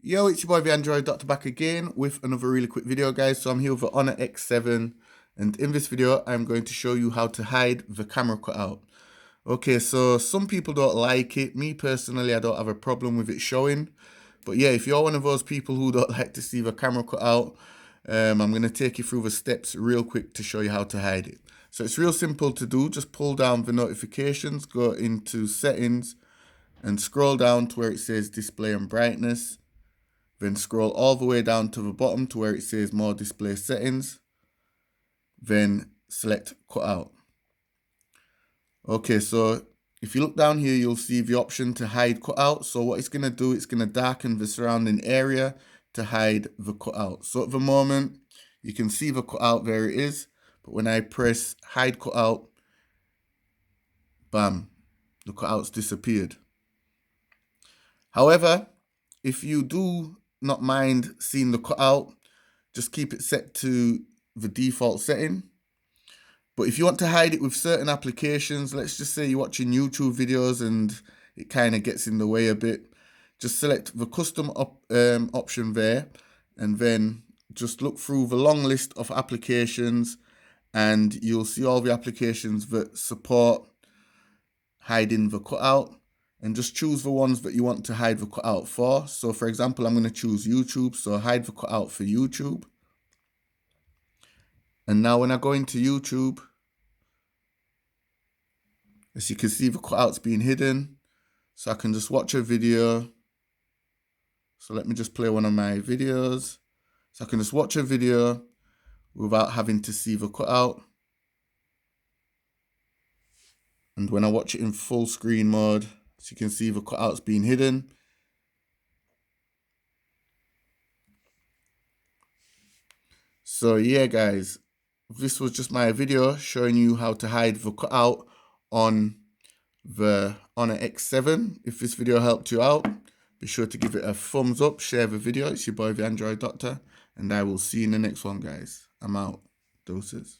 Yo, it's your boy the Android Doctor back again with another really quick video, guys. So I'm here with the Honor X7, and in this video I'm going to show you how to hide the camera cutout. Okay, so some people don't like it. Me personally, I don't have a problem with it showing. But yeah, if you're one of those people who don't like to see the camera cutout, I'm going to take you through the steps real quick to show you how to hide it. So it's real simple to do. Just pull down the notifications, go into settings, and scroll down to where it says display and brightness. Then scroll all the way down to the bottom to where it says more display settings. Then select cutout. Okay, so if you look down here, you'll see the option to hide cutout. So what it's going to do, it's going to darken the surrounding area to hide the cutout. So at the moment, you can see the cutout, there it is. But when I press hide cutout, bam, the cutout's disappeared. However, if you do not mind seeing the cutout, just keep it set to the default setting. But if you want to hide it with certain applications, let's just say you're watching YouTube videos and it kind of gets in the way a bit, just select the custom option there, and then just look through the long list of applications and you'll see all the applications that support hiding the cutout, and just choose the ones that you want to hide the cutout for. So for example, I'm going to choose YouTube, so hide the cutout for YouTube. And now when I go into YouTube, as you can see, the cutout's being hidden. So I can just watch a video. So let me just play one of my videos. So I can just watch a video without having to see the cutout. And when I watch it in full screen mode, as you can see, the cutout's being hidden. So yeah, guys, this was just my video showing you how to hide the cutout on the Honor X7. If this video helped you out, be sure to give it a thumbs up, share the video. It's your boy, the Android Doctor, and I will see you in the next one, guys. I'm out. Doses.